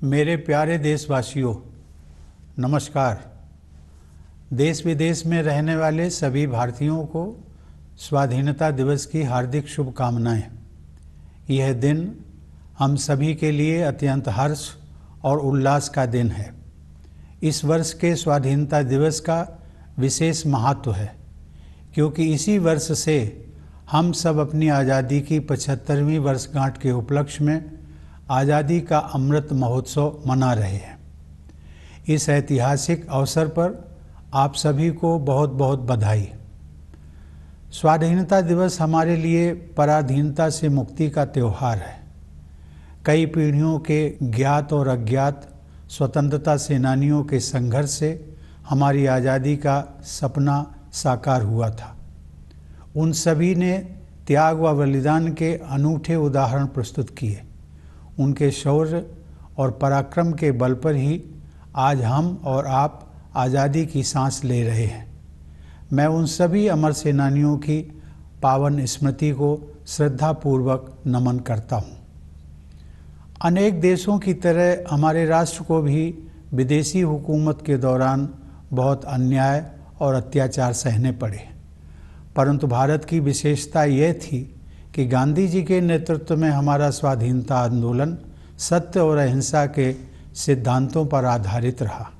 मेरे प्यारे देशवासियों, नमस्कार। देश विदेश में रहने वाले सभी भारतीयों को स्वाधीनता दिवस की हार्दिक शुभकामनाएं। यह दिन हम सभी के लिए अत्यंत हर्ष और उल्लास का दिन है। इस वर्ष के स्वाधीनता दिवस का विशेष महत्व है क्योंकि इसी वर्ष से हम सब अपनी आज़ादी की 75वीं वर्षगांठ के उपलक्ष्य में आज़ादी का अमृत महोत्सव मना रहे हैं। इस ऐतिहासिक अवसर पर आप सभी को बहुत बहुत बधाई। स्वाधीनता दिवस हमारे लिए पराधीनता से मुक्ति का त्यौहार है। कई पीढ़ियों के ज्ञात और अज्ञात स्वतंत्रता सेनानियों के संघर्ष से हमारी आज़ादी का सपना साकार हुआ था। उन सभी ने त्याग व बलिदान के अनूठे उदाहरण प्रस्तुत किए। उनके शौर्य और पराक्रम के बल पर ही आज हम और आप आज़ादी की सांस ले रहे हैं। मैं उन सभी अमर सेनानियों की पावन स्मृति को श्रद्धापूर्वक नमन करता हूँ। अनेक देशों की तरह हमारे राष्ट्र को भी विदेशी हुकूमत के दौरान बहुत अन्याय और अत्याचार सहने पड़े, परंतु भारत की विशेषता यह थी कि गांधी जी के नेतृत्व में हमारा स्वाधीनता आंदोलन सत्य और अहिंसा के सिद्धांतों पर आधारित रहा।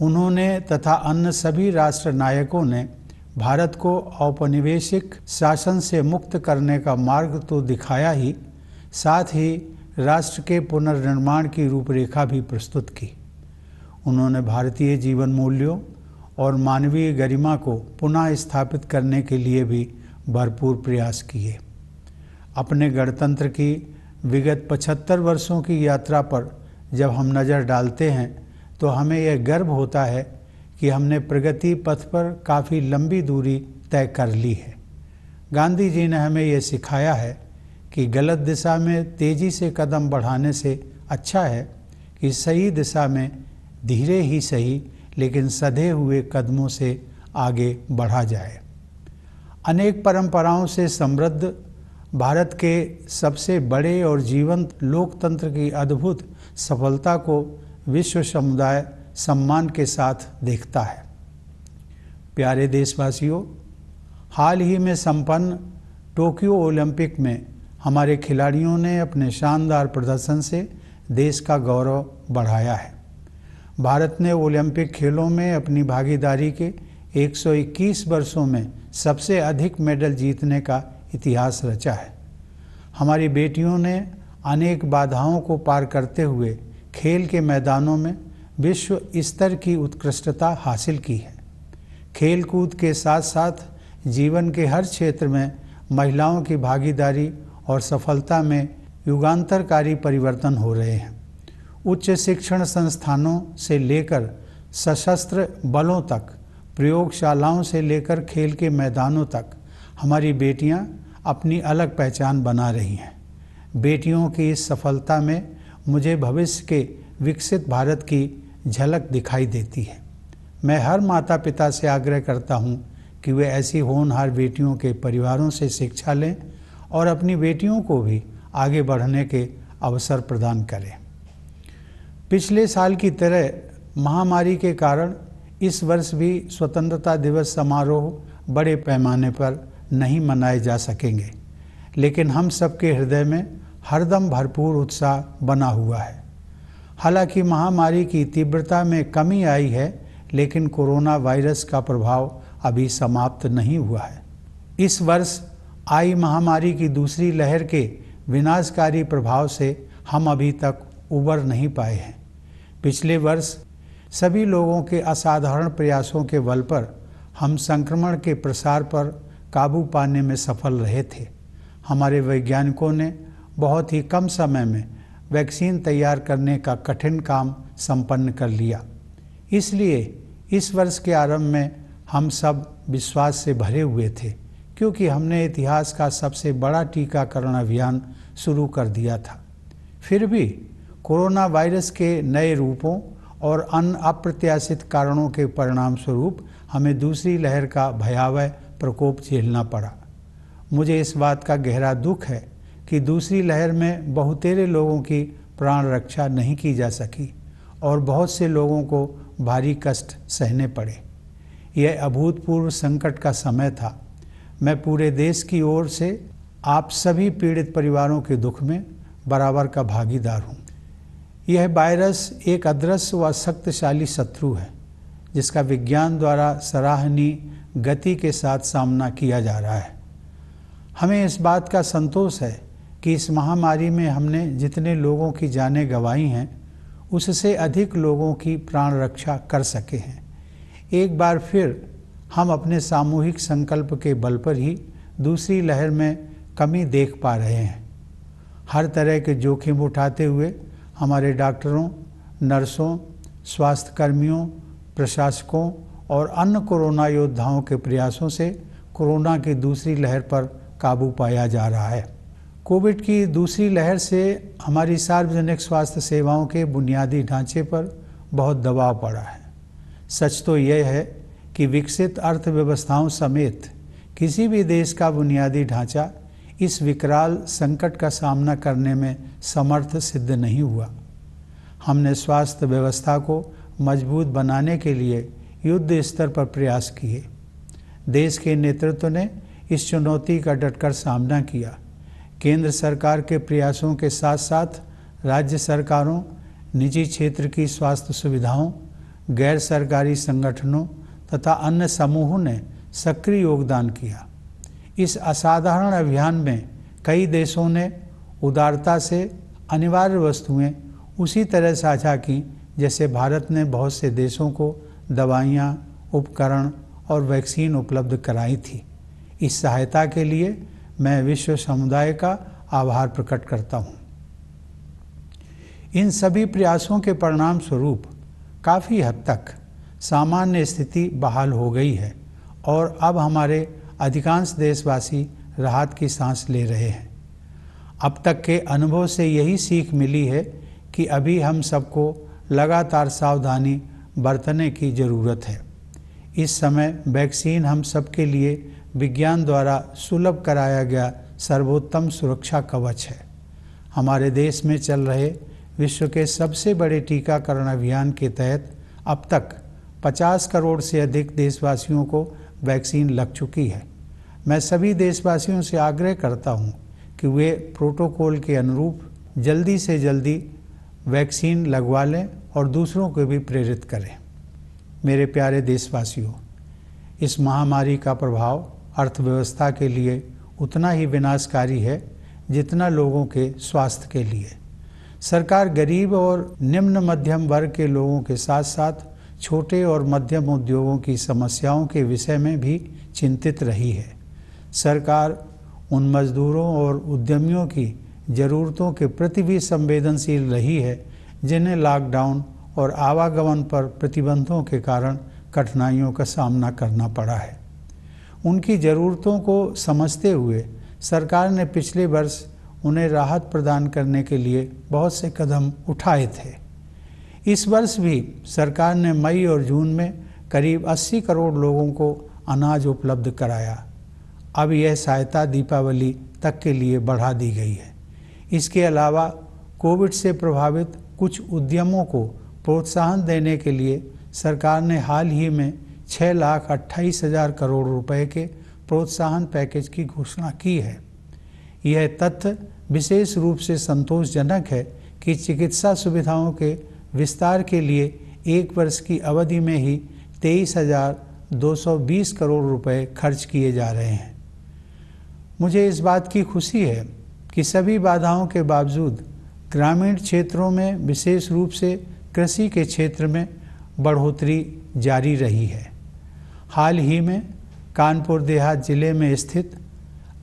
उन्होंने तथा अन्य सभी राष्ट्र नायकों ने भारत को औपनिवेशिक शासन से मुक्त करने का मार्ग तो दिखाया ही, साथ ही राष्ट्र के पुनर्निर्माण की रूपरेखा भी प्रस्तुत की। उन्होंने भारतीय जीवन मूल्यों और मानवीय गरिमा को पुनः स्थापित करने के लिए भी भरपूर प्रयास किए। अपने गणतंत्र की विगत 75 वर्षों की यात्रा पर जब हम नज़र डालते हैं तो हमें यह गर्व होता है कि हमने प्रगति पथ पर काफ़ी लंबी दूरी तय कर ली है। गांधी जी ने हमें यह सिखाया है कि गलत दिशा में तेज़ी से कदम बढ़ाने से अच्छा है कि सही दिशा में धीरे ही सही लेकिन सधे हुए कदमों से आगे बढ़ा जाए। अनेक परंपराओं से समृद्ध भारत के सबसे बड़े और जीवंत लोकतंत्र की अद्भुत सफलता को विश्व समुदाय सम्मान के साथ देखता है। प्यारे देशवासियों, हाल ही में संपन्न टोक्यो ओलंपिक में हमारे खिलाड़ियों ने अपने शानदार प्रदर्शन से देश का गौरव बढ़ाया है। भारत ने ओलंपिक खेलों में अपनी भागीदारी के 121 वर्षों में सबसे अधिक मेडल जीतने का इतिहास रचा है। हमारी बेटियों ने अनेक बाधाओं को पार करते हुए खेल के मैदानों में विश्व स्तर की उत्कृष्टता हासिल की है। खेल कूद के साथ साथ जीवन के हर क्षेत्र में महिलाओं की भागीदारी और सफलता में युगांतरकारी परिवर्तन हो रहे हैं। उच्च शिक्षण संस्थानों से लेकर सशस्त्र बलों तक, प्रयोगशालाओं से लेकर खेल के मैदानों तक हमारी बेटियां अपनी अलग पहचान बना रही हैं। बेटियों की इस सफलता में मुझे भविष्य के विकसित भारत की झलक दिखाई देती है। मैं हर माता पिता से आग्रह करता हूं कि वे ऐसी होनहार बेटियों के परिवारों से शिक्षा लें और अपनी बेटियों को भी आगे बढ़ने के अवसर प्रदान करें। पिछले साल की तरह महामारी के कारण इस वर्ष भी स्वतंत्रता दिवस समारोह बड़े पैमाने पर नहीं मनाए जा सकेंगे, लेकिन हम सबके हृदय में हरदम भरपूर उत्साह बना हुआ है। हालांकि महामारी की तीव्रता में कमी आई है, लेकिन कोरोना वायरस का प्रभाव अभी समाप्त नहीं हुआ है। इस वर्ष आई महामारी की दूसरी लहर के विनाशकारी प्रभाव से हम अभी तक उबर नहीं पाए हैं। पिछले वर्ष सभी लोगों के असाधारण प्रयासों के बल पर हम संक्रमण के प्रसार पर काबू पाने में सफल रहे थे। हमारे वैज्ञानिकों ने बहुत ही कम समय में वैक्सीन तैयार करने का कठिन काम संपन्न कर लिया। इसलिए इस वर्ष के आरंभ में हम सब विश्वास से भरे हुए थे, क्योंकि हमने इतिहास का सबसे बड़ा टीकाकरण अभियान शुरू कर दिया था। फिर भी कोरोना वायरस के नए रूपों और अन्य अप्रत्याशित कारणों के परिणाम स्वरूप हमें दूसरी लहर का भयावह प्रकोप झेलना पड़ा। मुझे इस बात का गहरा दुख है कि दूसरी लहर में बहुतेरे लोगों की प्राण रक्षा नहीं की जा सकी और बहुत से लोगों को भारी कष्ट सहने पड़े। यह अभूतपूर्व संकट का समय था। मैं पूरे देश की ओर से आप सभी पीड़ित परिवारों के दुख में बराबर का भागीदार हूँ। यह वायरस एक अदृश्य व शक्तिशाली शत्रु है जिसका विज्ञान द्वारा सराहनीय गति के साथ सामना किया जा रहा है। हमें इस बात का संतोष है कि इस महामारी में हमने जितने लोगों की जानें गंवाई हैं उससे अधिक लोगों की प्राण रक्षा कर सके हैं। एक बार फिर हम अपने सामूहिक संकल्प के बल पर ही दूसरी लहर में कमी देख पा रहे हैं। हर तरह के जोखिम उठाते हुए हमारे डॉक्टरों, नर्सों, स्वास्थ्यकर्मियों, प्रशासकों और अन्य कोरोना योद्धाओं के प्रयासों से कोरोना की दूसरी लहर पर काबू पाया जा रहा है। कोविड की दूसरी लहर से हमारी सार्वजनिक स्वास्थ्य सेवाओं के बुनियादी ढांचे पर बहुत दबाव पड़ा है। सच तो यह है कि विकसित अर्थव्यवस्थाओं समेत किसी भी देश का बुनियादी ढांचा इस विकराल संकट का सामना करने में समर्थ सिद्ध नहीं हुआ। हमने स्वास्थ्य व्यवस्था को मजबूत बनाने के लिए युद्ध स्तर पर प्रयास किए। देश के नेतृत्व ने इस चुनौती का डटकर सामना किया। केंद्र सरकार के प्रयासों के साथ साथ राज्य सरकारों, निजी क्षेत्र की स्वास्थ्य सुविधाओं, गैर सरकारी संगठनों तथा अन्य समूहों ने सक्रिय योगदान किया। इस असाधारण अभियान में कई देशों ने उदारता से अनिवार्य वस्तुएं उसी तरह साझा की जैसे भारत ने बहुत से देशों को दवाइयाँ, उपकरण और वैक्सीन उपलब्ध कराई थी। इस सहायता के लिए मैं विश्व समुदाय का आभार प्रकट करता हूँ। इन सभी प्रयासों के परिणाम स्वरूप काफ़ी हद तक सामान्य स्थिति बहाल हो गई है और अब हमारे अधिकांश देशवासी राहत की सांस ले रहे हैं। अब तक के अनुभव से यही सीख मिली है कि अभी हम सबको लगातार सावधानी बरतने की ज़रूरत है। इस समय वैक्सीन हम सबके लिए विज्ञान द्वारा सुलभ कराया गया सर्वोत्तम सुरक्षा कवच है। हमारे देश में चल रहे विश्व के सबसे बड़े टीकाकरण अभियान के तहत अब तक 50 करोड़ से अधिक देशवासियों को वैक्सीन लग चुकी है। मैं सभी देशवासियों से आग्रह करता हूं कि वे प्रोटोकॉल के अनुरूप जल्दी से जल्दी वैक्सीन लगवा लें और दूसरों को भी प्रेरित करें। मेरे प्यारे देशवासियों, इस महामारी का प्रभाव अर्थव्यवस्था के लिए उतना ही विनाशकारी है जितना लोगों के स्वास्थ्य के लिए। सरकार गरीब और निम्न मध्यम वर्ग के लोगों के साथ साथ छोटे और मध्यम उद्योगों की समस्याओं के विषय में भी चिंतित रही है। सरकार उन मजदूरों और उद्यमियों की ज़रूरतों के प्रति भी संवेदनशील रही है जिन्हें लॉकडाउन और आवागमन पर प्रतिबंधों के कारण कठिनाइयों का सामना करना पड़ा है। उनकी ज़रूरतों को समझते हुए सरकार ने पिछले वर्ष उन्हें राहत प्रदान करने के लिए बहुत से कदम उठाए थे। इस वर्ष भी सरकार ने मई और जून में करीब 80 करोड़ लोगों को अनाज उपलब्ध कराया। अब यह सहायता दीपावली तक के लिए बढ़ा दी गई है। इसके अलावा कोविड से प्रभावित कुछ उद्यमों को प्रोत्साहन देने के लिए सरकार ने हाल ही में 6,28,000 करोड़ रुपए के प्रोत्साहन पैकेज की घोषणा की है। यह तथ्य विशेष रूप से संतोषजनक है कि चिकित्सा सुविधाओं के विस्तार के लिए एक वर्ष की अवधि में ही 23,220 करोड़ रुपए खर्च किए जा रहे हैं। मुझे इस बात की खुशी है कि सभी बाधाओं के बावजूद ग्रामीण क्षेत्रों में विशेष रूप से कृषि के क्षेत्र में बढ़ोतरी जारी रही है। हाल ही में कानपुर देहात जिले में स्थित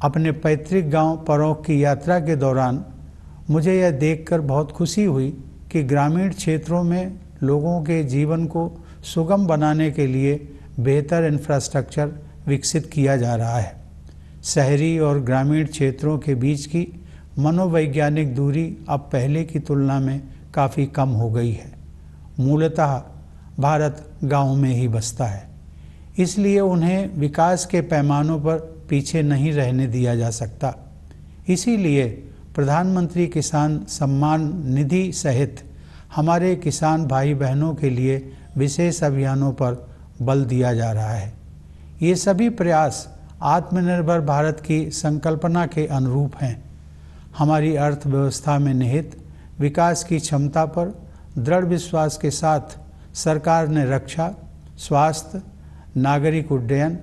अपने पैतृक गांव परौख की यात्रा के दौरान मुझे यह देखकर बहुत खुशी हुई कि ग्रामीण क्षेत्रों में लोगों के जीवन को सुगम बनाने के लिए बेहतर इंफ्रास्ट्रक्चर विकसित किया जा रहा है। शहरी और ग्रामीण क्षेत्रों के बीच की मनोवैज्ञानिक दूरी अब पहले की तुलना में काफ़ी कम हो गई है। मूलतः भारत गाँव में ही बसता है, इसलिए उन्हें विकास के पैमानों पर पीछे नहीं रहने दिया जा सकता। इसीलिए प्रधानमंत्री किसान सम्मान निधि सहित हमारे किसान भाई बहनों के लिए विशेष अभियानों पर बल दिया जा रहा है। ये सभी प्रयास आत्मनिर्भर भारत की संकल्पना के अनुरूप हैं। हमारी अर्थव्यवस्था में निहित विकास की क्षमता पर दृढ़ विश्वास के साथ सरकार ने रक्षा, स्वास्थ्य, नागरिक उड्डयन,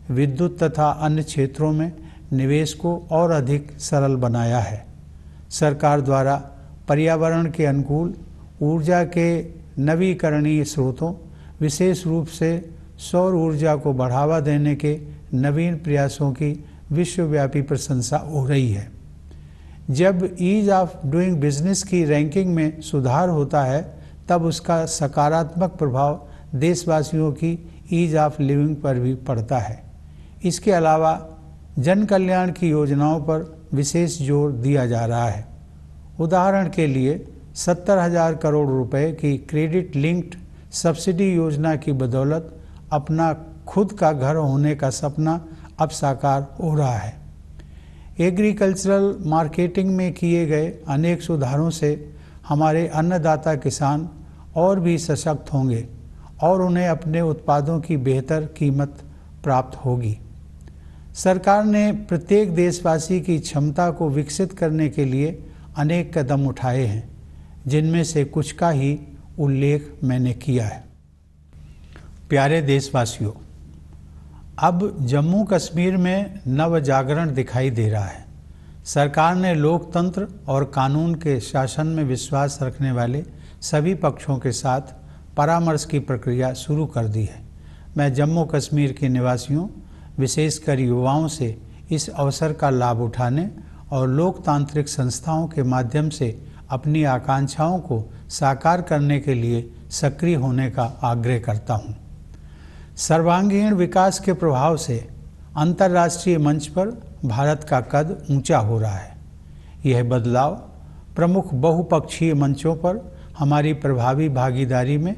विद्युत तथा अन्य क्षेत्रों में निवेश को और अधिक सरल बनाया है। सरकार द्वारा पर्यावरण के अनुकूल ऊर्जा के नवीकरणीय स्रोतों, विशेष रूप से सौर ऊर्जा को बढ़ावा देने के नवीन प्रयासों की विश्वव्यापी प्रशंसा हो रही है। जब ईज ऑफ डूइंग बिजनेस की रैंकिंग में सुधार होता है तब उसका सकारात्मक प्रभाव देशवासियों की ईज ऑफ लिविंग पर भी पड़ता है। इसके अलावा जन कल्याण की योजनाओं पर विशेष जोर दिया जा रहा है। उदाहरण के लिए 70,000 करोड़ रुपए की क्रेडिट लिंक्ड सब्सिडी योजना की बदौलत अपना खुद का घर होने का सपना अब साकार हो रहा है। एग्रीकल्चरल मार्केटिंग में किए गए अनेक सुधारों से हमारे अन्नदाता किसान और भी सशक्त होंगे और उन्हें अपने उत्पादों की बेहतर कीमत प्राप्त होगी। सरकार ने प्रत्येक देशवासी की क्षमता को विकसित करने के लिए अनेक कदम उठाए हैं, जिनमें से कुछ का ही उल्लेख मैंने किया है। प्यारे देशवासियों, अब जम्मू कश्मीर में नव जागरण दिखाई दे रहा है। सरकार ने लोकतंत्र और कानून के शासन में विश्वास रखने वाले सभी पक्षों के साथ परामर्श की प्रक्रिया शुरू कर दी है। मैं जम्मू कश्मीर के निवासियों, विशेषकर युवाओं से इस अवसर का लाभ उठाने और लोकतांत्रिक संस्थाओं के माध्यम से अपनी आकांक्षाओं को साकार करने के लिए सक्रिय होने का आग्रह करता हूँ। सर्वांगीण विकास के प्रभाव से अंतर्राष्ट्रीय मंच पर भारत का कद ऊंचा हो रहा है। यह बदलाव प्रमुख बहुपक्षीय मंचों पर हमारी प्रभावी भागीदारी में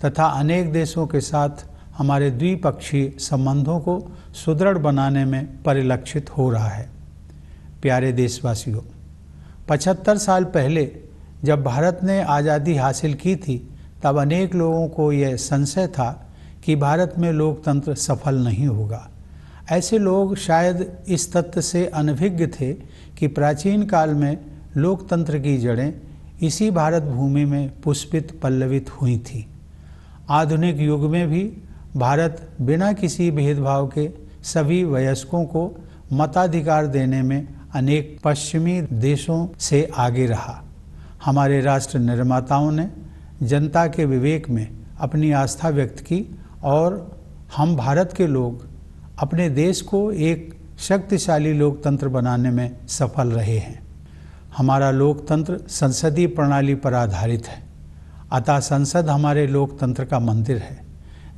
तथा अनेक देशों के साथ हमारे द्विपक्षीय संबंधों को सुदृढ़ बनाने में परिलक्षित हो रहा है। प्यारे देशवासियों, 75 साल पहले जब भारत ने आज़ादी हासिल की थी तब अनेक लोगों को यह संशय था कि भारत में लोकतंत्र सफल नहीं होगा। ऐसे लोग शायद इस तथ्य से अनभिज्ञ थे कि प्राचीन काल में लोकतंत्र की जड़ें इसी भारत भूमि में पुष्पित पल्लवित हुई थी। आधुनिक युग में भी भारत बिना किसी भेदभाव के सभी वयस्कों को मताधिकार देने में अनेक पश्चिमी देशों से आगे रहा। हमारे राष्ट्र निर्माताओं ने जनता के विवेक में अपनी आस्था व्यक्त की और हम भारत के लोग अपने देश को एक शक्तिशाली लोकतंत्र बनाने में सफल रहे हैं। हमारा लोकतंत्र संसदीय प्रणाली पर आधारित है, अतः संसद हमारे लोकतंत्र का मंदिर है,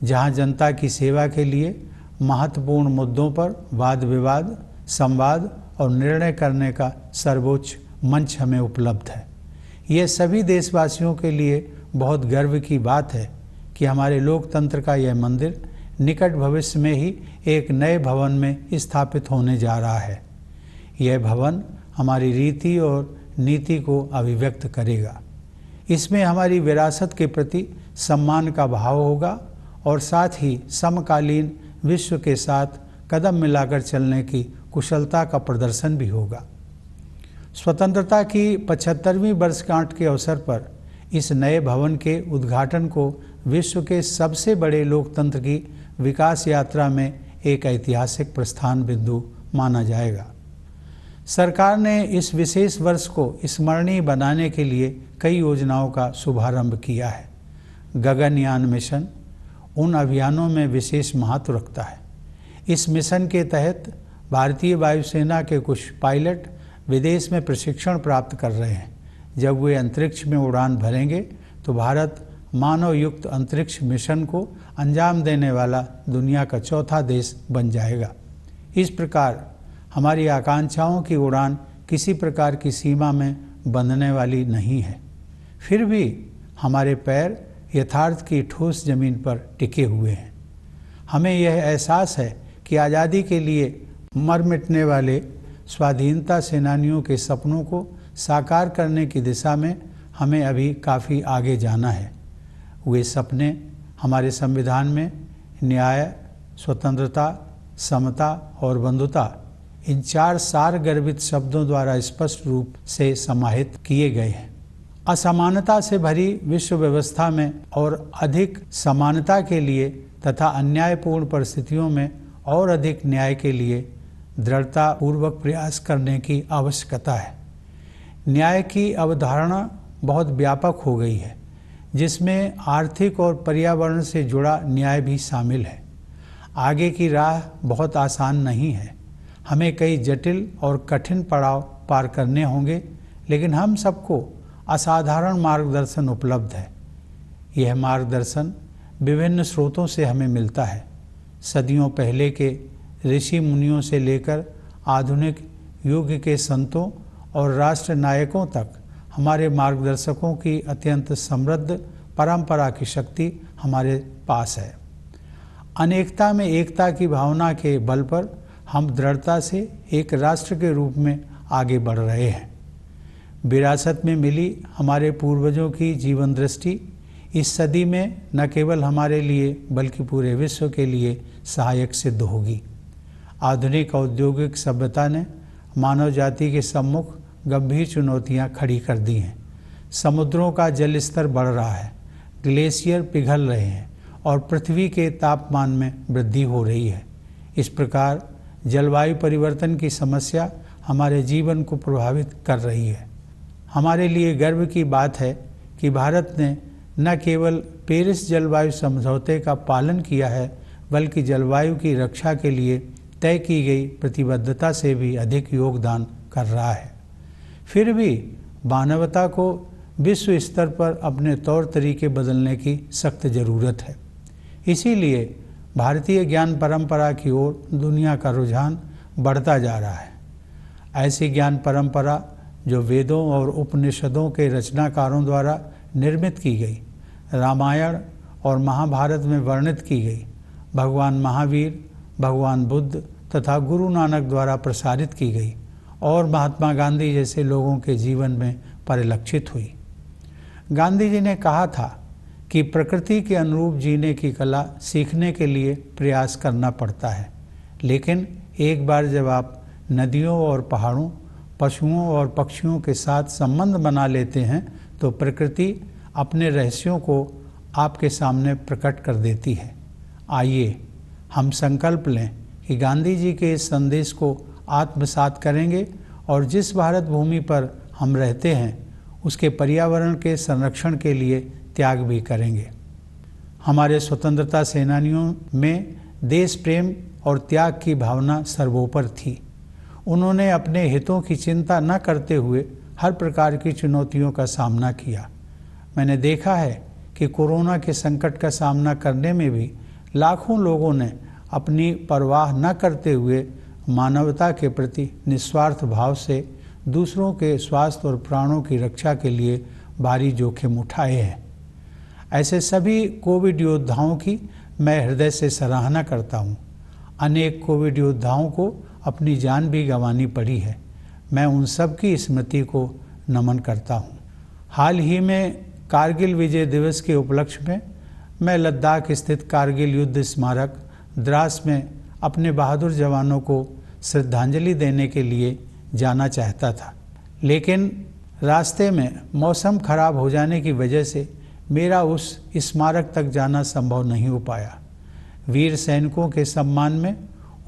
जहां जनता की सेवा के लिए महत्वपूर्ण मुद्दों पर वाद विवाद, संवाद और निर्णय करने का सर्वोच्च मंच हमें उपलब्ध है। ये सभी देशवासियों के लिए बहुत गर्व की बात है कि हमारे लोकतंत्र का यह मंदिर निकट भविष्य में ही एक नए भवन में स्थापित होने जा रहा है। यह भवन हमारी रीति और नीति को अभिव्यक्त करेगा। इसमें हमारी विरासत के प्रति सम्मान का भाव होगा और साथ ही समकालीन विश्व के साथ कदम मिलाकर चलने की कुशलता का प्रदर्शन भी होगा। स्वतंत्रता की 75वीं वर्षगांठ के अवसर पर इस नए भवन के उद्घाटन को विश्व के सबसे बड़े लोकतंत्र की विकास यात्रा में एक ऐतिहासिक प्रस्थान बिंदु माना जाएगा। सरकार ने इस विशेष वर्ष को स्मरणीय बनाने के लिए कई योजनाओं का शुभारंभ किया है। गगनयान मिशन उन अभियानों में विशेष महत्व रखता है। इस मिशन के तहत भारतीय वायुसेना के कुछ पायलट विदेश में प्रशिक्षण प्राप्त कर रहे हैं। जब वे अंतरिक्ष में उड़ान भरेंगे तो भारत मानव युक्त अंतरिक्ष मिशन को अंजाम देने वाला दुनिया का चौथा देश बन जाएगा। इस प्रकार हमारी आकांक्षाओं की उड़ान किसी प्रकार की सीमा में बंधने वाली नहीं है। फिर भी हमारे पैर यथार्थ की ठोस जमीन पर टिके हुए हैं। हमें यह एहसास है कि आज़ादी के लिए मर मिटने वाले स्वाधीनता सेनानियों के सपनों को साकार करने की दिशा में हमें अभी काफ़ी आगे जाना है। वे सपने हमारे संविधान में न्याय, स्वतंत्रता, समता और बंधुता इन 4 सार गर्भित शब्दों द्वारा स्पष्ट रूप से समाहित किए गए हैं। असमानता से भरी विश्व व्यवस्था में और अधिक समानता के लिए तथा अन्यायपूर्ण परिस्थितियों में और अधिक न्याय के लिए दृढ़तापूर्वक प्रयास करने की आवश्यकता है। न्याय की अवधारणा बहुत व्यापक हो गई है, जिसमें आर्थिक और पर्यावरण से जुड़ा न्याय भी शामिल है। आगे की राह बहुत आसान नहीं है, हमें कई जटिल और कठिन पड़ाव पार करने होंगे, लेकिन हम सबको असाधारण मार्गदर्शन उपलब्ध है। यह मार्गदर्शन विभिन्न स्रोतों से हमें मिलता है। सदियों पहले के ऋषि मुनियों से लेकर आधुनिक युग के संतों और राष्ट्र नायकों तक हमारे मार्गदर्शकों की अत्यंत समृद्ध परंपरा की शक्ति हमारे पास है। अनेकता में एकता की भावना के बल पर हम दृढ़ता से एक राष्ट्र के रूप में आगे बढ़ रहे हैं। विरासत में मिली हमारे पूर्वजों की जीवन दृष्टि इस सदी में न केवल हमारे लिए बल्कि पूरे विश्व के लिए सहायक सिद्ध होगी। आधुनिक औद्योगिक सभ्यता ने मानव जाति के सम्मुख गंभीर चुनौतियां खड़ी कर दी हैं। समुद्रों का जल स्तर बढ़ रहा है, ग्लेशियर पिघल रहे हैं और पृथ्वी के तापमान में वृद्धि हो रही है। इस प्रकार जलवायु परिवर्तन की समस्या हमारे जीवन को प्रभावित कर रही है। हमारे लिए गर्व की बात है कि भारत ने न केवल पेरिस जलवायु समझौते का पालन किया है, बल्कि जलवायु की रक्षा के लिए तय की गई प्रतिबद्धता से भी अधिक योगदान कर रहा है। फिर भी मानवता को विश्व स्तर पर अपने तौर तरीके बदलने की सख्त ज़रूरत है। इसीलिए भारतीय ज्ञान परंपरा की ओर दुनिया का रुझान बढ़ता जा रहा है। ऐसी ज्ञान परंपरा जो वेदों और उपनिषदों के रचनाकारों द्वारा निर्मित की गई, रामायण और महाभारत में वर्णित की गई, भगवान महावीर, भगवान बुद्ध तथा गुरु नानक द्वारा प्रसारित की गई और महात्मा गांधी जैसे लोगों के जीवन में परिलक्षित हुई। गांधी जी ने कहा था कि प्रकृति के अनुरूप जीने की कला सीखने के लिए प्रयास करना पड़ता है, लेकिन एक बार जब आप नदियों और पहाड़ों, पशुओं और पक्षियों के साथ संबंध बना लेते हैं तो प्रकृति अपने रहस्यों को आपके सामने प्रकट कर देती है। आइए हम संकल्प लें कि गांधी जी के इस संदेश को आत्मसात करेंगे और जिस भारत भूमि पर हम रहते हैं उसके पर्यावरण के संरक्षण के लिए त्याग भी करेंगे। हमारे स्वतंत्रता सेनानियों में देश प्रेम और त्याग की भावना सर्वोपरि थी। उन्होंने अपने हितों की चिंता न करते हुए हर प्रकार की चुनौतियों का सामना किया। मैंने देखा है कि कोरोना के संकट का सामना करने में भी लाखों लोगों ने अपनी परवाह न करते हुए मानवता के प्रति निस्वार्थ भाव से दूसरों के स्वास्थ्य और प्राणों की रक्षा के लिए भारी जोखिम उठाए हैं। ऐसे सभी कोविड योद्धाओं की मैं हृदय से सराहना करता हूँ। अनेक कोविड योद्धाओं को अपनी जान भी गंवानी पड़ी है। मैं उन सब की स्मृति को नमन करता हूँ। हाल ही में कारगिल विजय दिवस के उपलक्ष्य में मैं लद्दाख स्थित कारगिल युद्ध स्मारक द्रास में अपने बहादुर जवानों को श्रद्धांजलि देने के लिए जाना चाहता था, लेकिन रास्ते में मौसम खराब हो जाने की वजह से मेरा उस स्मारक तक जाना संभव नहीं हो पाया। वीर सैनिकों के सम्मान में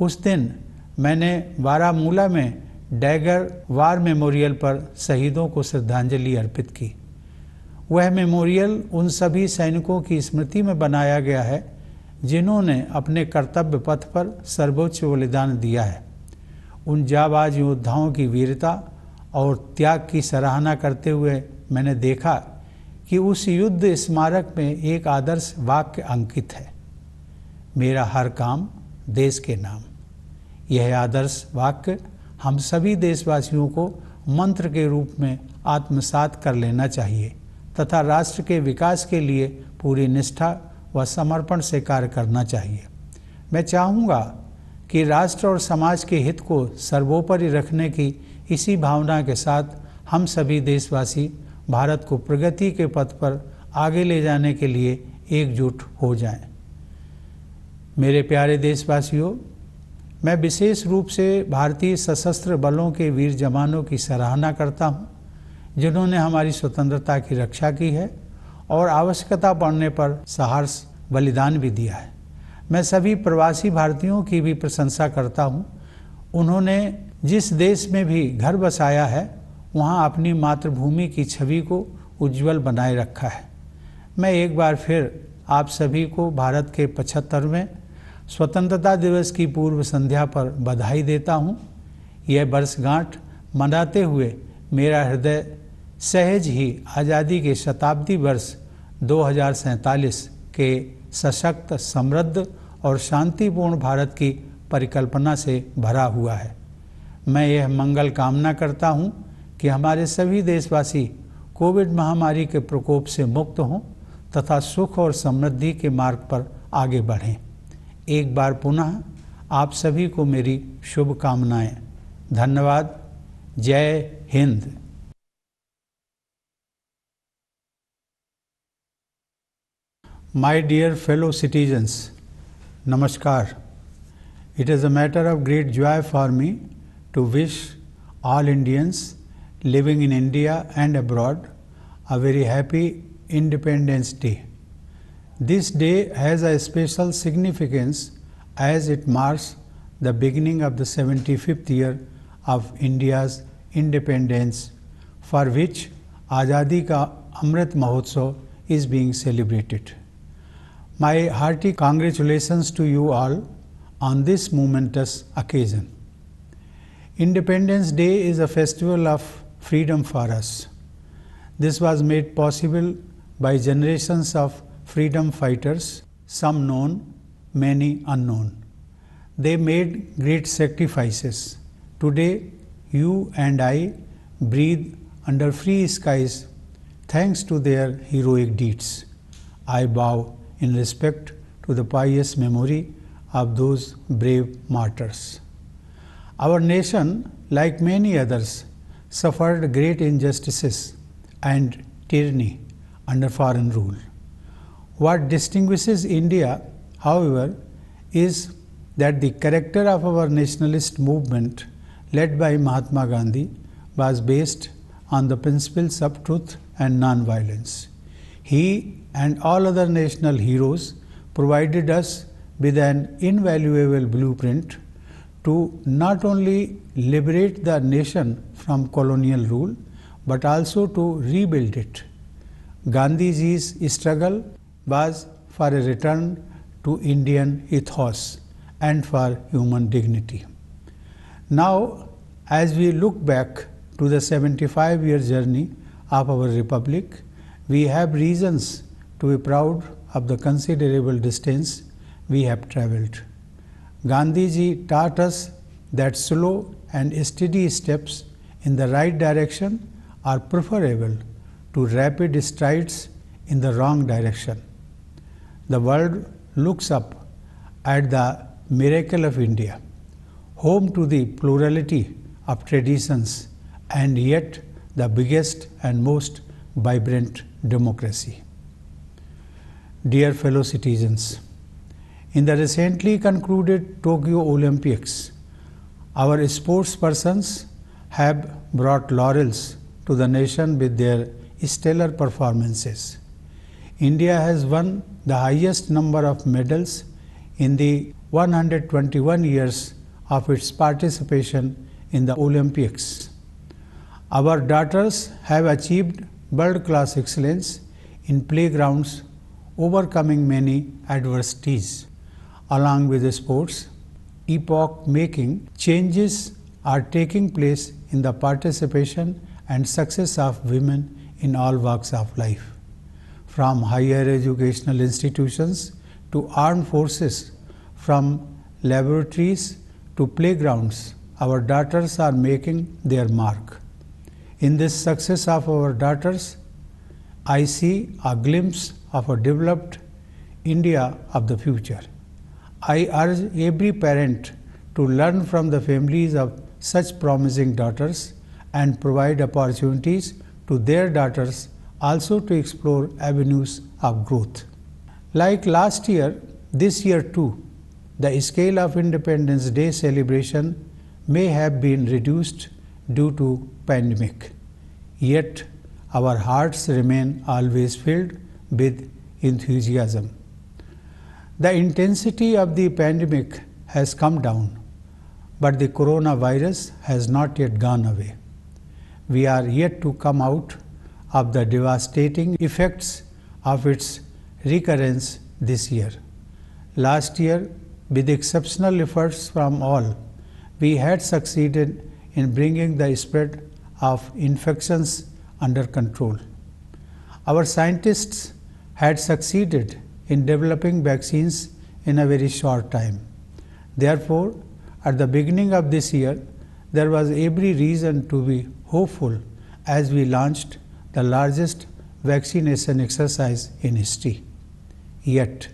उस दिन मैंने बारामूला में डैगर वार मेमोरियल पर शहीदों को श्रद्धांजलि अर्पित की। वह मेमोरियल उन सभी सैनिकों की स्मृति में बनाया गया है जिन्होंने अपने कर्तव्य पथ पर सर्वोच्च बलिदान दिया है। उन जाबाज योद्धाओं की वीरता और त्याग की सराहना करते हुए मैंने देखा कि उस युद्ध स्मारक में एक आदर्श वाक्य अंकित है, मेरा हर काम देश के नाम। यह आदर्श वाक्य हम सभी देशवासियों को मंत्र के रूप में आत्मसात कर लेना चाहिए तथा राष्ट्र के विकास के लिए पूरी निष्ठा व समर्पण से कार्य करना चाहिए। मैं चाहूँगा कि राष्ट्र और समाज के हित को सर्वोपरि रखने की इसी भावना के साथ हम सभी देशवासी भारत को प्रगति के पथ पर आगे ले जाने के लिए एकजुट हो जाएं। मेरे प्यारे देशवासियों, मैं विशेष रूप से भारतीय सशस्त्र बलों के वीर जवानों की सराहना करता हूं, जिन्होंने हमारी स्वतंत्रता की रक्षा की है और आवश्यकता पड़ने पर साहस बलिदान भी दिया है। मैं सभी प्रवासी भारतीयों की भी प्रशंसा करता हूं। उन्होंने जिस देश में भी घर बसाया है, वहां अपनी मातृभूमि की छवि को उज्जवल बनाए रखा है। मैं एक बार फिर आप सभी को भारत के 75वें स्वतंत्रता दिवस की पूर्व संध्या पर बधाई देता हूं। यह वर्षगांठ मनाते हुए मेरा हृदय सहज ही आज़ादी के शताब्दी वर्ष 2047 के सशक्त, समृद्ध और शांतिपूर्ण भारत की परिकल्पना से भरा हुआ है। मैं यह मंगल कामना करता हूं कि हमारे सभी देशवासी कोविड महामारी के प्रकोप से मुक्त हों तथा सुख और समृद्धि के मार्ग पर आगे बढ़ें। एक बार पुनः आप सभी को मेरी शुभकामनाएं। धन्यवाद। जय Hind. My dear fellow citizens, Namaskar. It is a matter of great joy for me to wish all Indians living in India and abroad a very happy Independence Day. This day has a special significance as it marks the beginning of the 75th year of India's independence, for which Azadi Ka Amrit Mahotsav is being celebrated. My hearty congratulations to you all on this momentous occasion. Independence Day is a festival of freedom for us. This was made possible by generations of freedom fighters, some known, many unknown. They made great sacrifices. Today, you and I breathe under free skies thanks to their heroic deeds. I bow in respect to the pious memory of those brave martyrs. Our nation, like many others, suffered great injustices and tyranny under foreign rule. What distinguishes India, however, is that the character of our nationalist movement led by Mahatma Gandhi was based on the principles of truth and non-violence. He and all other national heroes provided us with an invaluable blueprint to not only liberate the nation from colonial rule but also to rebuild it. Gandhiji's struggle was for a return to Indian ethos and for human dignity. Now, as we look back to the 75-year journey of our republic, we have reasons to be proud of the considerable distance we have travelled. Gandhiji taught us that slow and steady steps in the right direction are preferable to rapid strides in the wrong direction. The world looks up at the miracle of India, home to the plurality of traditions and yet the biggest and most vibrant democracy. Dear fellow citizens, in the recently concluded Tokyo Olympics, our sportspersons have brought laurels to the nation with their stellar performances. India has won the highest number of medals in the 121 years of its participation in the Olympics. Our daughters have achieved world-class excellence in playgrounds, overcoming many adversities. Along with the sports, epoch-making changes are taking place in the participation and success of women in all walks of life. From higher educational institutions to armed forces, from laboratories to playgrounds, our daughters are making their mark. In this success of our daughters, I see a glimpse of a developed India of the future. I urge every parent to learn from the families of such promising daughters and provide opportunities to their daughters also to explore avenues of growth. Like last year, this year too, the scale of Independence Day celebration may have been reduced due to pandemic. Yet, our hearts remain always filled with enthusiasm. The intensity of the pandemic has come down, but the coronavirus has not yet gone away. We are yet to come out of the devastating effects of its recurrence this year. Last year, with exceptional efforts from all, we had succeeded in bringing the spread of infections under control. Our scientists had succeeded in developing vaccines in a very short time. Therefore, at the beginning of this year, there was every reason to be hopeful as we launched the largest vaccination exercise in history. Yet,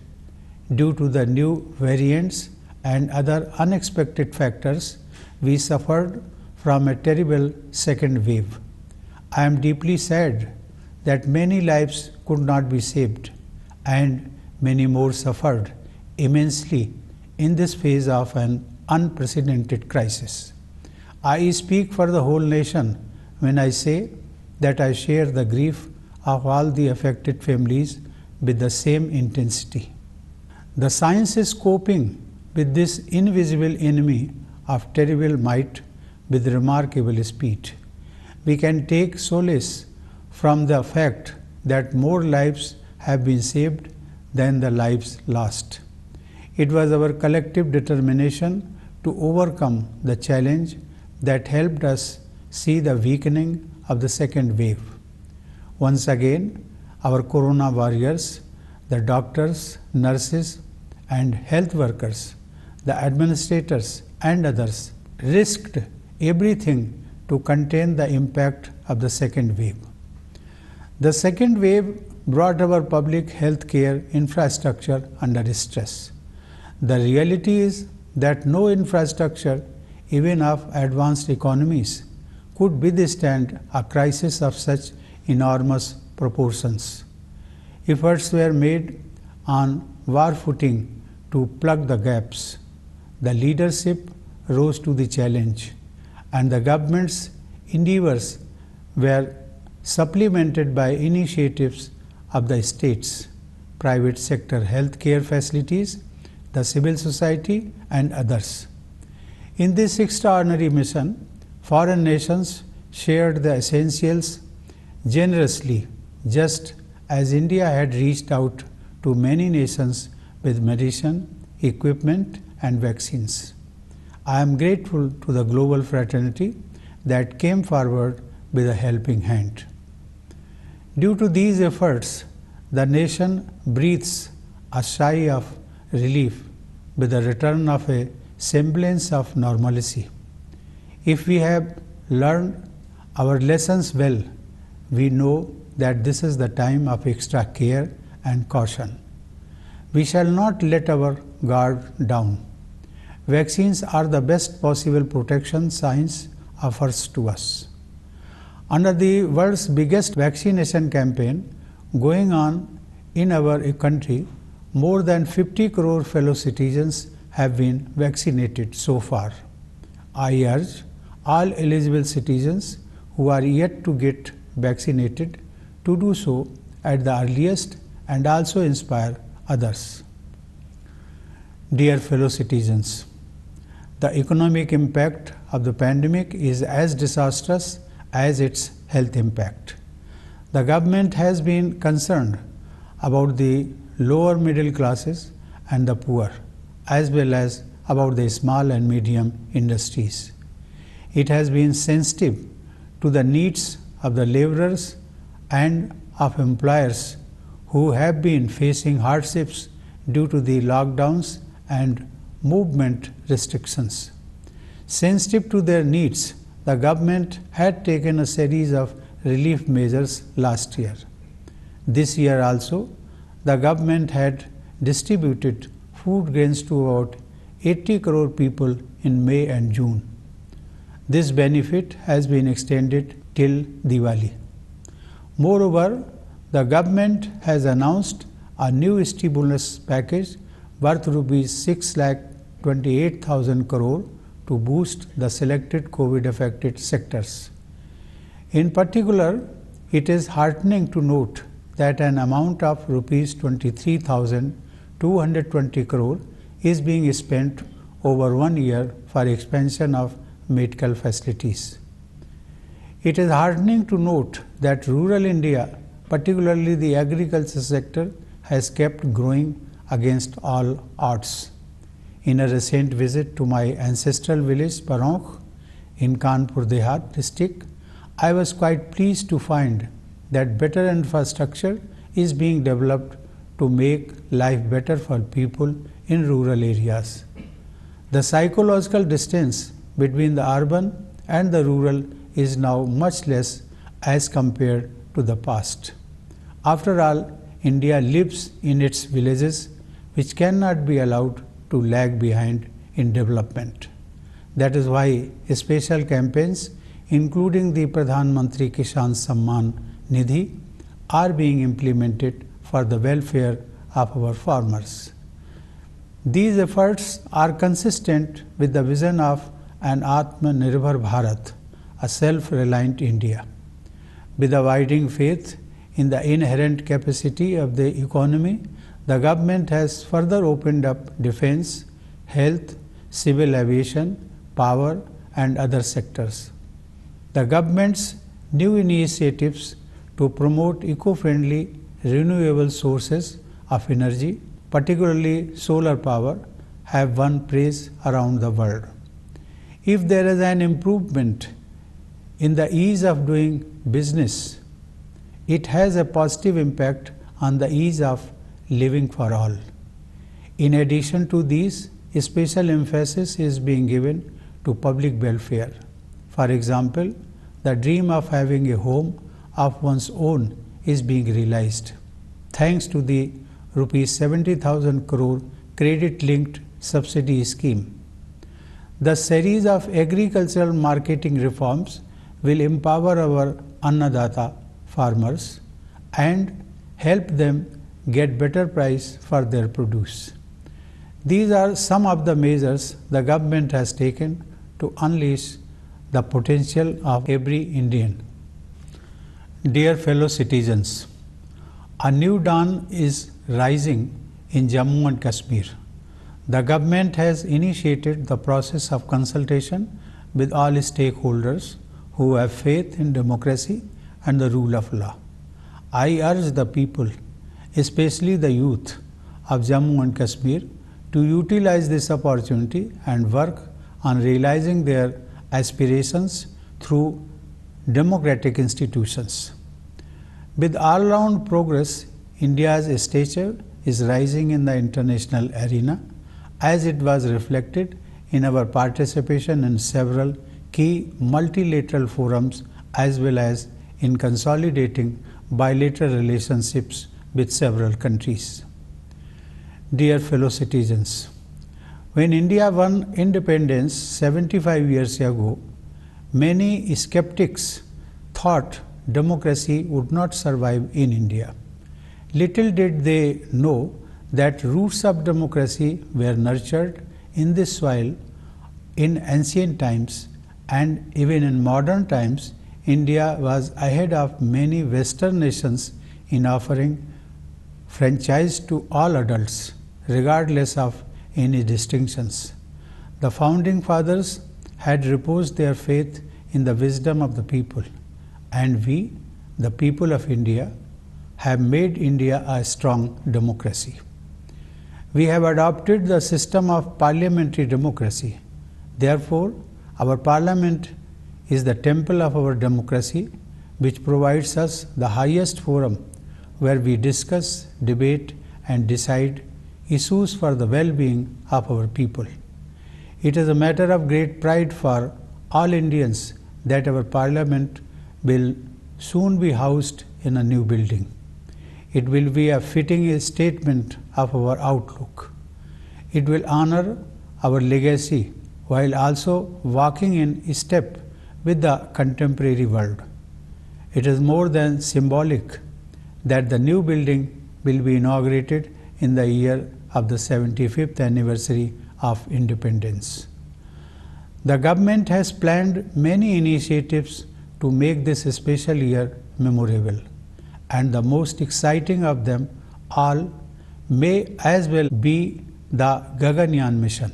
due to the new variants and other unexpected factors, we suffered from a terrible second wave. I am deeply sad that many lives could not be saved and many more suffered immensely in this phase of an unprecedented crisis. I speak for the whole nation when I say that I share the grief of all the affected families with the same intensity. The science is coping with this invisible enemy of terrible might with remarkable speed. We can take solace from the fact that more lives have been saved than the lives lost. It was our collective determination to overcome the challenge that helped us see the weakening of the second wave. Once again, our corona warriors, the doctors, nurses, and health workers, the administrators, and others risked everything to contain the impact of the second wave. The second wave brought our public health care infrastructure under stress. The reality is that no infrastructure, even of advanced economies, could withstand a crisis of such enormous proportions. Efforts were made on war footing to plug the gaps. The leadership rose to the challenge, and the government's endeavors were supplemented by initiatives of the states, private sector health care facilities, the civil society, and others. In this extraordinary mission, foreign nations shared the essentials generously, just as India had reached out to many nations with medicine, equipment, and vaccines. I am grateful to the global fraternity that came forward with a helping hand. Due to these efforts, the nation breathes a sigh of relief with the return of a semblance of normalcy. If we have learned our lessons well, we know that this is the time of extra care and caution. We shall not let our guard down. Vaccines are the best possible protection science offers to us. Under the world's biggest vaccination campaign going on in our country, more than 50 crore fellow citizens have been vaccinated so far. I urge all eligible citizens who are yet to get vaccinated to do so at the earliest and also inspire others. Dear fellow citizens, the economic impact of the pandemic is as disastrous as its health impact. The government has been concerned about the lower middle classes and the poor, as well as about the small and medium industries. It has been sensitive to the needs of the laborers and of employers who have been facing hardships due to the lockdowns and movement restrictions. Sensitive to their needs, the government had taken a series of relief measures last year. This year also, the government had distributed food grains to about 80 crore people in May and June. This benefit has been extended till Diwali. Moreover, the government has announced a new stimulus package worth Rs 6,28,000 crore to boost the selected COVID-affected sectors. In particular, it is heartening to note that an amount of Rs 23,220 crore is being spent over 1 year for expansion of medical facilities. It is heartening to note that rural India, particularly the agriculture sector, has kept growing against all odds. In a recent visit to my ancestral village Paronk in Kanpur Dehat district, I was quite pleased to find that better infrastructure is being developed to make life better for people in rural areas. The psychological distance between the urban and the rural is now much less as compared to the past. After all, India lives in its villages, which cannot be allowed to lag behind in development. That is why special campaigns, including the Pradhan Mantri Kisan Samman Nidhi, are being implemented for the welfare of our farmers. These efforts are consistent with the vision of an Atmanirbhar Bharat, a self-reliant India. With abiding faith in the inherent capacity of the economy, the government has further opened up defense, health, civil aviation, power and other sectors. The government's new initiatives to promote eco-friendly renewable sources of energy, particularly solar power, have won praise around the world. If there is an improvement in the ease of doing business, it has a positive impact on the ease of living for all. In addition to these, a special emphasis is being given to public welfare. For example, the dream of having a home of one's own is being realized thanks to the Rs 70,000 crore credit-linked subsidy scheme. The series of agricultural marketing reforms will empower our Annadata farmers and help them get better price for their produce. These are some of the measures the government has taken to unleash the potential of every Indian. Dear fellow citizens, a new dawn is rising in Jammu and Kashmir. The government has initiated the process of consultation with all stakeholders who have faith in democracy and the rule of law. I urge the people, especially the youth of Jammu and Kashmir, to utilize this opportunity and work on realizing their aspirations through democratic institutions. With all-round progress, India's stature is rising in the international arena, as it was reflected in our participation in several key multilateral forums as well as in consolidating bilateral relationships with several countries. Dear fellow citizens, when India won independence 75 years ago, many skeptics thought democracy would not survive in India. Little did they know that roots of democracy were nurtured in this soil in ancient times, and even in modern times, India was ahead of many Western nations in offering franchise to all adults, regardless of any distinctions. The founding fathers had reposed their faith in the wisdom of the people, and we, the people of India, have made India a strong democracy. We have adopted the system of parliamentary democracy. Therefore, our parliament is the temple of our democracy, which provides us the highest forum where we discuss, debate and decide issues for the well-being of our people. It is a matter of great pride for all Indians that our parliament will soon be housed in a new building. It will be a fitting statement of our outlook. It will honor our legacy while also walking in step with the contemporary world. It is more than symbolic that the new building will be inaugurated in the year of the 75th anniversary of independence. The government has planned many initiatives to make this special year memorable, and the most exciting of them all may as well be the Gaganyaan mission.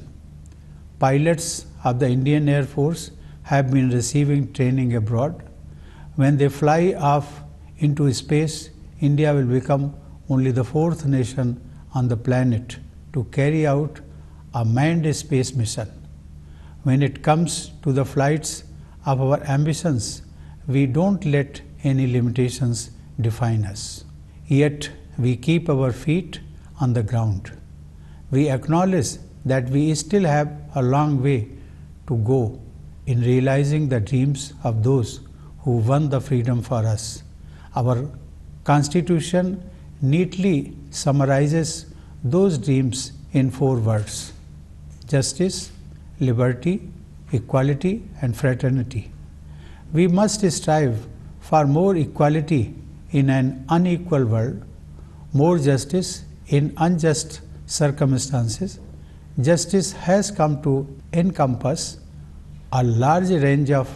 Pilots of the Indian Air Force have been receiving training abroad. When they fly off into space, India will become only the fourth nation on the planet to carry out a manned space mission. When it comes to the flights of our ambitions, we don't let any limitations define us. Yet we keep our feet on the ground. We acknowledge that we still have a long way to go in realizing the dreams of those who won the freedom for us. Our Constitution neatly summarizes those dreams in 4 words: justice, liberty, equality, and fraternity. We must strive for more equality in an unequal world, more justice in unjust circumstances. Justice has come to encompass a large range of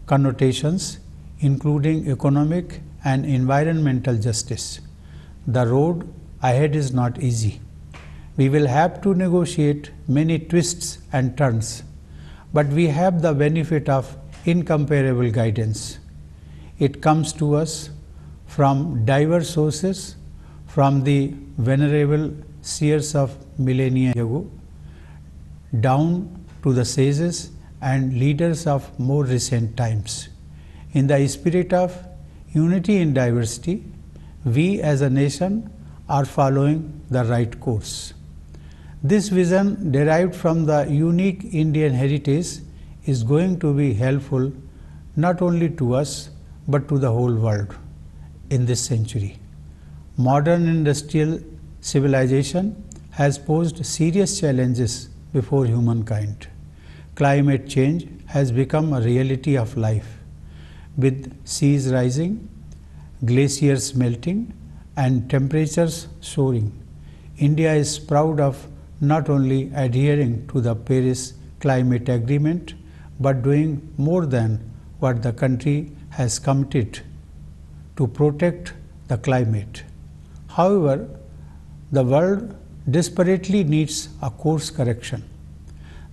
connotations, including economic and environmental justice. The road ahead is not easy. We will have to negotiate many twists and turns, but we have the benefit of incomparable guidance. It comes to us from diverse sources, from the venerable seers of millennia ago, down to the sages and leaders of more recent times. In the spirit of unity in diversity, we as a nation are following the right course. This vision, derived from the unique Indian heritage, is going to be helpful not only to us but to the whole world in this century. Modern industrial civilization has posed serious challenges before humankind. Climate change has become a reality of life. With seas rising, glaciers melting, and temperatures soaring, India is proud of not only adhering to the Paris Climate Agreement but doing more than what the country has committed to protect the climate. However, the world desperately needs a course correction.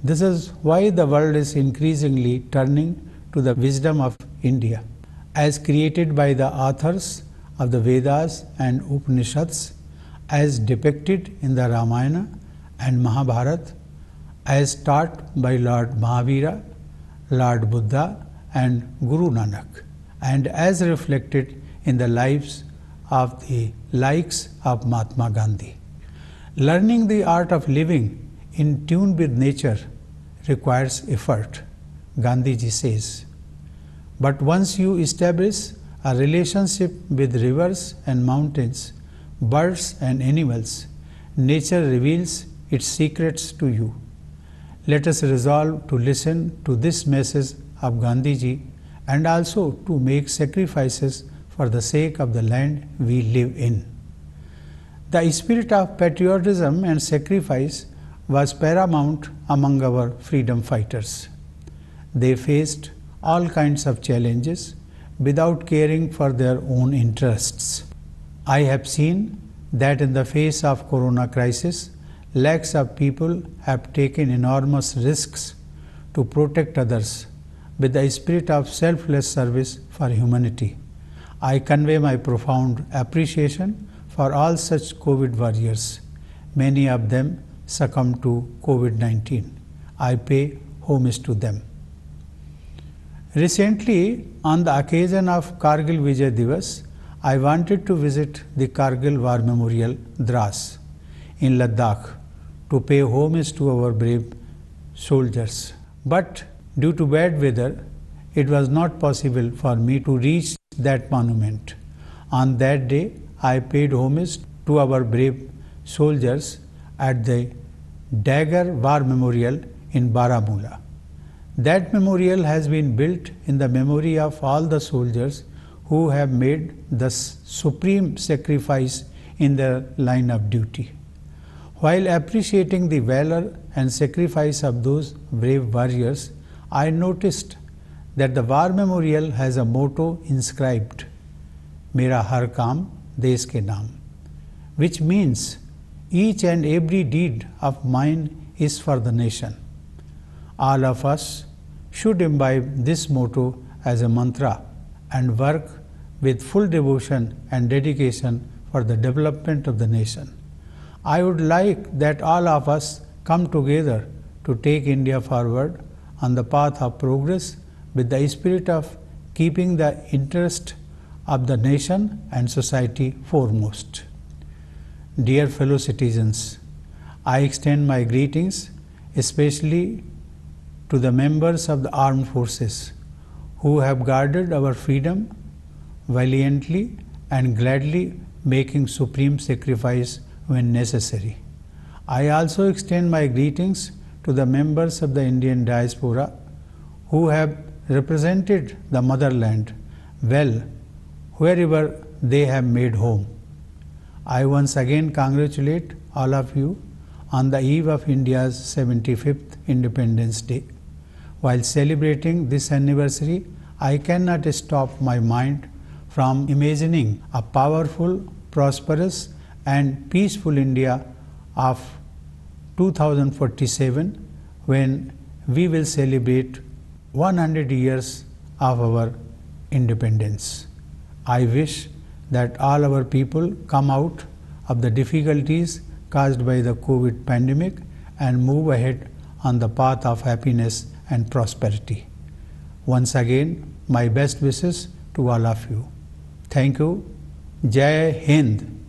This is why the world is increasingly turning to the wisdom of India, as created by the authors of the Vedas and Upanishads, as depicted in the Ramayana and Mahabharata, as taught by Lord Mahavira, Lord Buddha, and Guru Nanak, and as reflected in the lives of the likes of Mahatma Gandhi. Learning the art of living in tune with nature requires effort, Gandhiji says. But once you establish a relationship with rivers and mountains, birds and animals, nature reveals its secrets to you. Let us resolve to listen to this message of Gandhiji and also to make sacrifices for the sake of the land we live in. The spirit of patriotism and sacrifice was paramount among our freedom fighters. They faced all kinds of challenges without caring for their own interests. I have seen that in the face of corona crisis, lakhs of people have taken enormous risks to protect others with the spirit of selfless service for humanity. I convey my profound appreciation for all such COVID warriors. Many of them succumbed to COVID-19. I pay homage to them. Recently, on the occasion of Kargil Vijay Divas, I wanted to visit the Kargil War Memorial, Dras, in Ladakh, to pay homage to our brave soldiers. But due to bad weather, it was not possible for me to reach that monument. On that day, I paid homage to our brave soldiers at the Dagger War Memorial in Baramulla. That memorial has been built in the memory of all the soldiers who have made the supreme sacrifice in their line of duty. While appreciating the valor and sacrifice of those brave warriors, I noticed that the war memorial has a motto inscribed, Mera har kaam desh ke naam, which means each and every deed of mine is for the nation. All of us should imbibe this motto as a mantra and work with full devotion and dedication for the development of the nation. I would like that all of us come together to take India forward on the path of progress with the spirit of keeping the interest of the nation and society foremost. Dear fellow citizens, I extend my greetings especially to the members of the armed forces who have guarded our freedom valiantly and gladly, making supreme sacrifice when necessary. I also extend my greetings to the members of the Indian diaspora who have represented the motherland well wherever they have made home. I once again congratulate all of you on the eve of India's 75th Independence Day. While celebrating this anniversary, I cannot stop my mind from imagining a powerful, prosperous and peaceful India of 2047 when we will celebrate 100 years of our independence. I wish that all our people come out of the difficulties caused by the COVID pandemic and move ahead on the path of happiness and prosperity. Once again, my best wishes to all of you. Thank you. Jai Hind.